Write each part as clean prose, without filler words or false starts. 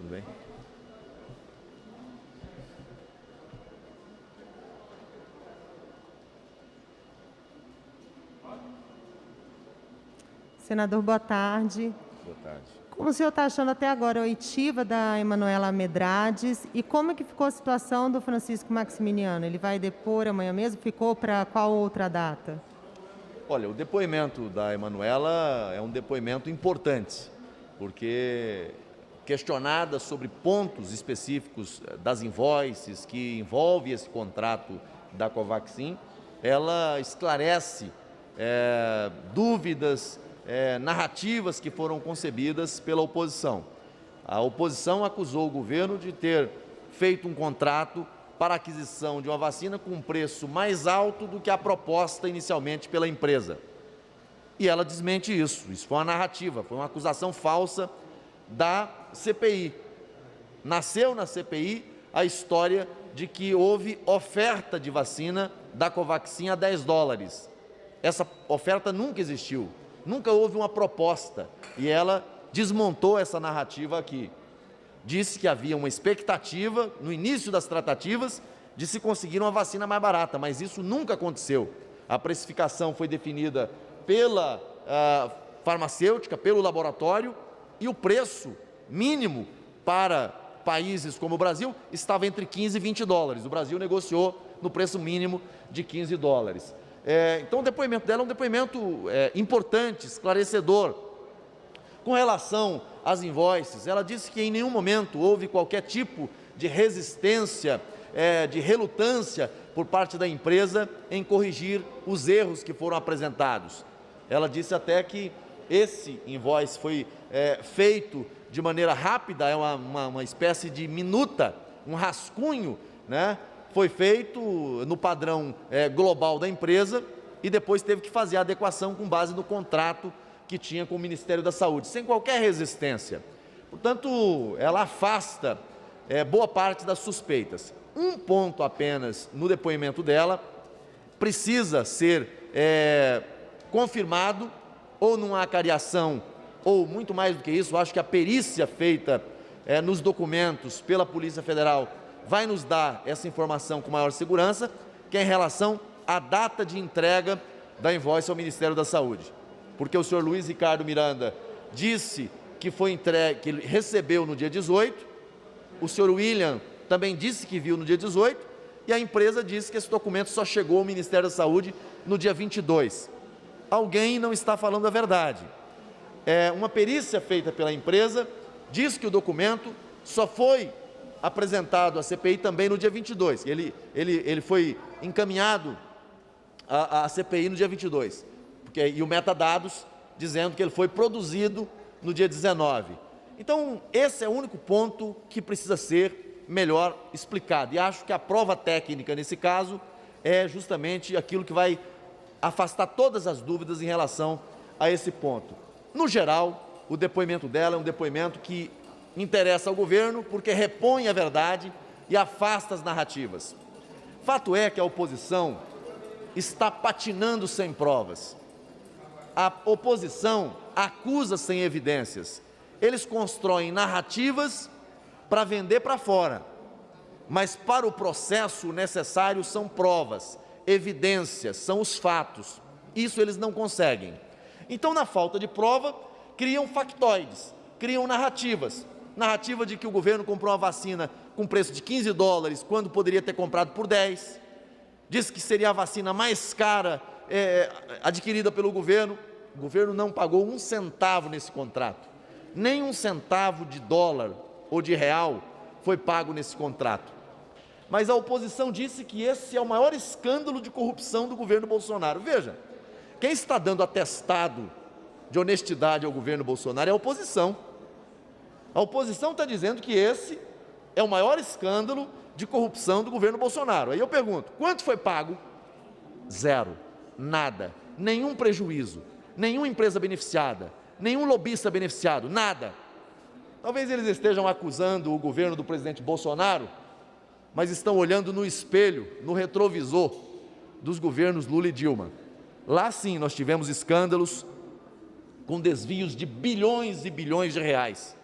Tudo bem? Senador, boa tarde. Boa tarde. Como o senhor está achando até agora a oitiva da Emanuela Medrades e como é que ficou a situação do Francisco Maximiliano? Ele vai depor amanhã mesmo? Ficou para qual outra data? Olha, o depoimento da Emanuela é um depoimento importante, porque questionada sobre pontos específicos das invoices que envolve esse contrato da Covaxin, ela esclarece dúvidas, narrativas que foram concebidas pela oposição. A oposição acusou o governo de ter feito um contrato para a aquisição de uma vacina com um preço mais alto do que a proposta inicialmente pela empresa. E ela desmente isso. Isso foi uma narrativa, foi uma acusação falsa da CPI. Nasceu na CPI a história de que houve oferta de vacina da Covaxin a $10. Essa oferta nunca existiu, nunca houve uma proposta. E ela desmontou essa narrativa aqui. Disse que havia uma expectativa, no início das tratativas, de se conseguir uma vacina mais barata, mas isso nunca aconteceu. A precificação foi definida pela farmacêutica, pelo laboratório, e o preço mínimo para países como o Brasil estava entre $15 e $20. O Brasil negociou no preço mínimo de $15. Então o depoimento dela é um depoimento importante, esclarecedor. Com relação às invoices, ela disse que em nenhum momento houve qualquer tipo de resistência, de relutância por parte da empresa em corrigir os erros que foram apresentados. Ela disse até que esse invoice foi feito de maneira rápida, é uma espécie de minuta, um rascunho, né? Foi feito no padrão global da empresa e depois teve que fazer a adequação com base no contrato que tinha com o Ministério da Saúde, sem qualquer resistência. Portanto, ela afasta boa parte das suspeitas. Um ponto apenas no depoimento dela precisa ser confirmado, ou numa acariação, ou muito mais do que isso. Acho que a perícia feita nos documentos pela Polícia Federal vai nos dar essa informação com maior segurança, que é em relação à data de entrega da invoice ao Ministério da Saúde. Porque o senhor Luiz Ricardo Miranda disse que foi entregue, que ele recebeu no dia 18, o senhor William também disse que viu no dia 18, e a empresa disse que esse documento só chegou ao Ministério da Saúde no dia 22. Alguém não está falando a verdade. Uma perícia feita pela empresa diz que o documento só foi apresentado à CPI também no dia 22. Ele foi encaminhado à CPI no dia 22. E o metadados dizendo que ele foi produzido no dia 19. Então, esse é o único ponto que precisa ser melhor explicado. E acho que a prova técnica, nesse caso, é justamente aquilo que vai afastar todas as dúvidas em relação a esse ponto. No geral, o depoimento dela é um depoimento que interessa ao governo porque repõe a verdade e afasta as narrativas. Fato é que a oposição está patinando sem provas. A oposição acusa sem evidências. Eles constroem narrativas para vender para fora, mas para o processo necessário são provas, evidências, são os fatos. Isso eles não conseguem. Então, na falta de prova, criam factoides, criam narrativas. Narrativa de que o governo comprou uma vacina com preço de $15, quando poderia ter comprado por 10. Diz que seria a vacina mais cara adquirida pelo governo. O governo não pagou um centavo nesse contrato. Nem um centavo de dólar ou de real foi pago nesse contrato. Mas a oposição disse que esse é o maior escândalo de corrupção do governo Bolsonaro. Veja, quem está dando atestado de honestidade ao governo Bolsonaro é a oposição. A oposição está dizendo que esse é o maior escândalo de corrupção do governo Bolsonaro. Aí eu pergunto, quanto foi pago? Zero, nada, nenhum prejuízo, nenhuma empresa beneficiada, nenhum lobista beneficiado, nada. Talvez eles estejam acusando o governo do presidente Bolsonaro, mas estão olhando no espelho, no retrovisor dos governos Lula e Dilma. Lá sim nós tivemos escândalos com desvios de bilhões e bilhões de reais.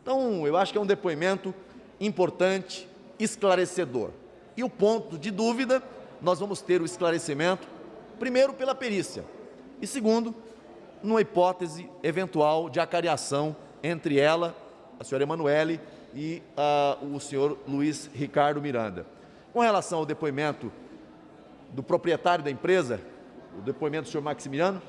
Então, eu acho que é um depoimento importante, esclarecedor. E o ponto de dúvida, nós vamos ter o esclarecimento, primeiro pela perícia, e segundo, numa hipótese eventual de acariação entre ela, a senhora Emanuele, e o senhor Luiz Ricardo Miranda. Com relação ao depoimento do proprietário da empresa, o depoimento do senhor Maximiliano,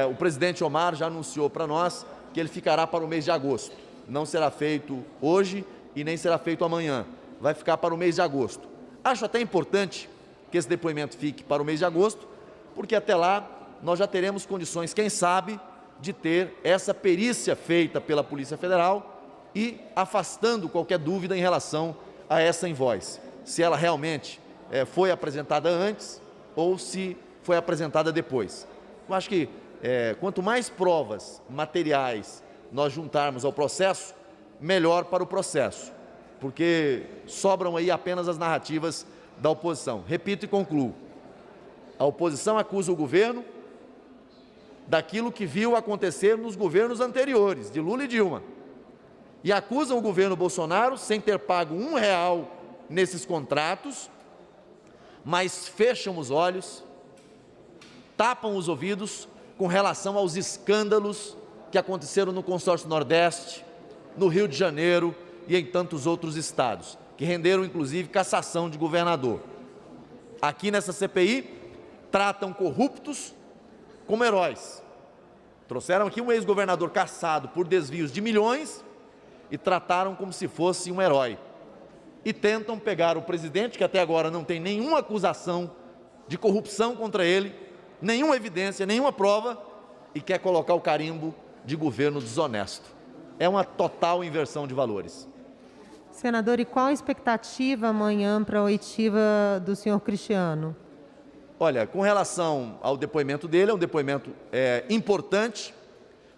o presidente Omar já anunciou para nós que ele ficará para o mês de agosto. Não será feito hoje e nem será feito amanhã. Vai ficar para o mês de agosto. Acho até importante que esse depoimento fique para o mês de agosto, porque até lá nós já teremos condições, quem sabe, de ter essa perícia feita pela Polícia Federal e afastando qualquer dúvida em relação a essa invoice. Se ela realmente foi apresentada antes ou se foi apresentada depois. Eu acho que quanto mais provas materiais nós juntarmos ao processo, melhor para o processo, porque sobram aí apenas as narrativas da oposição. Repito e concluo. A oposição acusa o governo daquilo que viu acontecer nos governos anteriores, de Lula e Dilma, e acusam o governo Bolsonaro sem ter pago R$1 nesses contratos, mas fecham os olhos, tapam os ouvidos com relação aos escândalos que aconteceram no Consórcio Nordeste, no Rio de Janeiro e em tantos outros estados, que renderam inclusive cassação de governador. Aqui nessa CPI, tratam corruptos como heróis. Trouxeram aqui um ex-governador cassado por desvios de milhões e trataram como se fosse um herói. E tentam pegar o presidente, que até agora não tem nenhuma acusação de corrupção contra ele, nenhuma evidência, nenhuma prova, e quer colocar o carimbo de governo desonesto. É uma total inversão de valores. Senador, e qual a expectativa amanhã para a oitiva do senhor Cristiano? Olha, com relação ao depoimento dele, é um depoimento importante,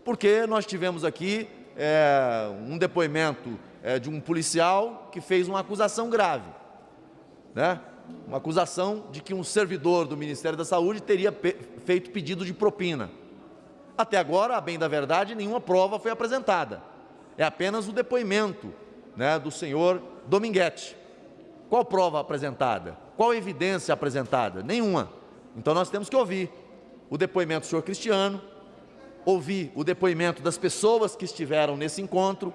porque nós tivemos aqui um depoimento de um policial que fez uma acusação grave, né? Uma acusação de que um servidor do Ministério da Saúde teria feito pedido de propina. Até agora, a bem da verdade, nenhuma prova foi apresentada. É apenas o depoimento, né, do senhor Dominguete. Qual prova apresentada? Qual evidência apresentada? Nenhuma. Então nós temos que ouvir o depoimento do senhor Cristiano, ouvir o depoimento das pessoas que estiveram nesse encontro,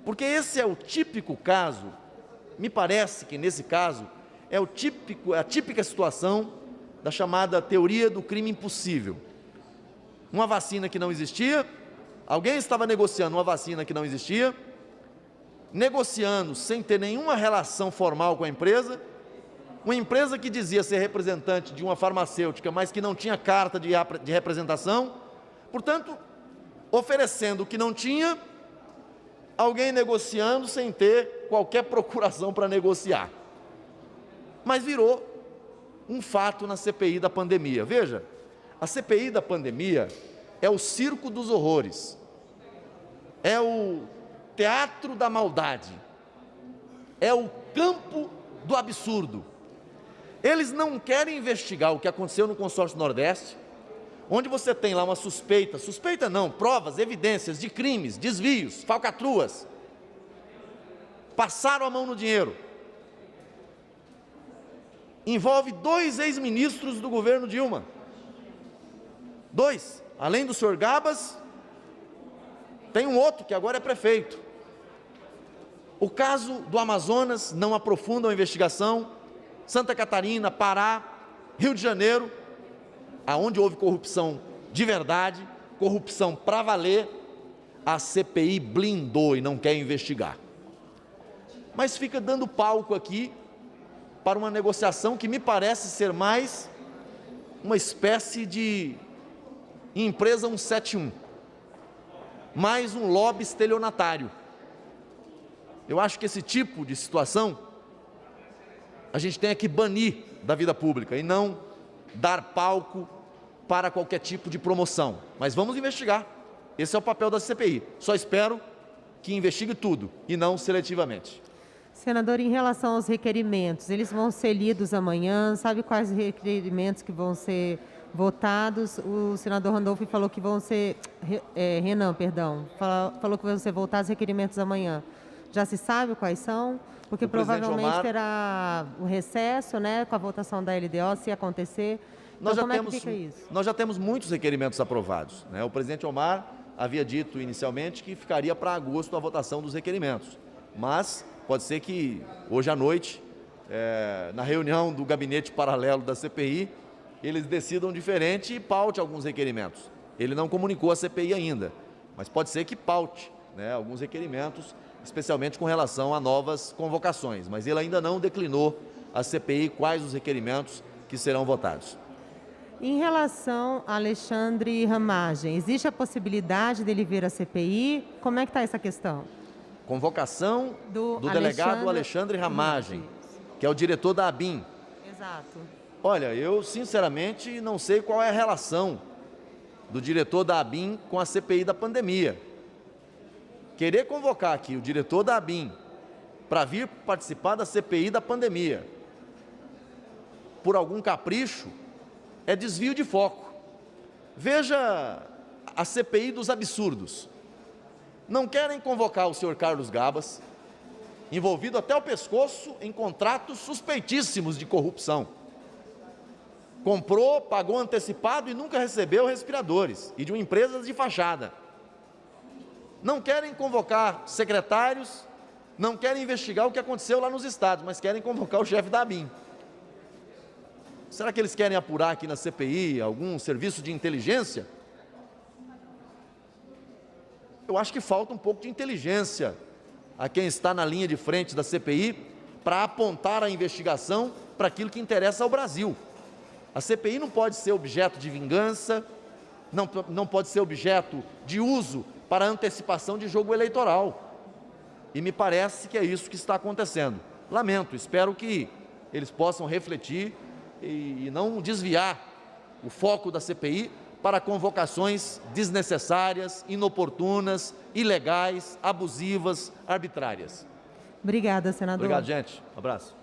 porque esse é o típico caso, me parece que nesse caso, é a típica situação da chamada teoria do crime impossível. Uma vacina que não existia, alguém estava negociando uma vacina que não existia, negociando sem ter nenhuma relação formal com a empresa, uma empresa que dizia ser representante de uma farmacêutica, mas que não tinha carta de representação, portanto, oferecendo o que não tinha, alguém negociando sem ter qualquer procuração para negociar. Mas virou um fato na CPI da pandemia. Veja, a CPI da pandemia é o circo dos horrores, é o teatro da maldade, é o campo do absurdo. Eles não querem investigar o que aconteceu no Consórcio Nordeste, onde você tem lá uma suspeita não, provas, evidências de crimes, desvios, falcatruas. Passaram a mão no dinheiro. Envolve 2 ex-ministros do governo Dilma. 2, além do senhor Gabas, tem um outro que agora é prefeito. O caso do Amazonas não aprofunda a investigação. Santa Catarina, Pará, Rio de Janeiro, aonde houve corrupção de verdade, corrupção para valer, a CPI blindou e não quer investigar. Mas fica dando palco aqui para uma negociação que me parece ser mais uma espécie de empresa 171, mais um lobby estelionatário. Eu acho que esse tipo de situação a gente tem que banir da vida pública e não dar palco para qualquer tipo de promoção. Mas vamos investigar. Esse é o papel da CPI. Só espero que investigue tudo e não seletivamente. Senador, em relação aos requerimentos, eles vão ser lidos amanhã? Sabe quais requerimentos que vão ser votados. O senador Randolph falou que vão ser... Renan, perdão. Falou que vão ser votados requerimentos amanhã. Já se sabe quais são? Porque provavelmente terá o recesso, né, com a votação da LDO, se acontecer. Então, como é que fica isso? Nós já temos muitos requerimentos aprovados, né? O presidente Omar havia dito inicialmente que ficaria para agosto a votação dos requerimentos. Mas pode ser que hoje à noite, na reunião do gabinete paralelo da CPI, eles decidam diferente e paute alguns requerimentos. Ele não comunicou à CPI ainda, mas pode ser que paute, né, alguns requerimentos, especialmente com relação a novas convocações. Mas ele ainda não declinou à CPI quais os requerimentos que serão votados. Em relação a Alexandre Ramagem, existe a possibilidade dele vir à CPI? Como é que está essa questão? Convocação do delegado Alexandre Ramagem, que é o diretor da ABIN. Exato. Olha, eu sinceramente não sei qual é a relação do diretor da ABIN com a CPI da pandemia. Querer convocar aqui o diretor da ABIN para vir participar da CPI da pandemia por algum capricho é desvio de foco. Veja a CPI dos absurdos. Não querem convocar o senhor Carlos Gabas, envolvido até o pescoço em contratos suspeitíssimos de corrupção. Comprou, pagou antecipado e nunca recebeu respiradores, e de uma empresa de fachada. Não querem convocar secretários, não querem investigar o que aconteceu lá nos estados, mas querem convocar o chefe da ABIN. Será que eles querem apurar aqui na CPI algum serviço de inteligência? Eu acho que falta um pouco de inteligência a quem está na linha de frente da CPI para apontar a investigação para aquilo que interessa ao Brasil. A CPI não pode ser objeto de vingança, não pode ser objeto de uso para antecipação de jogo eleitoral. E me parece que é isso que está acontecendo. Lamento, espero que eles possam refletir e não desviar o foco da CPI para convocações desnecessárias, inoportunas, ilegais, abusivas, arbitrárias. Obrigada, senador. Obrigado, gente. Um abraço.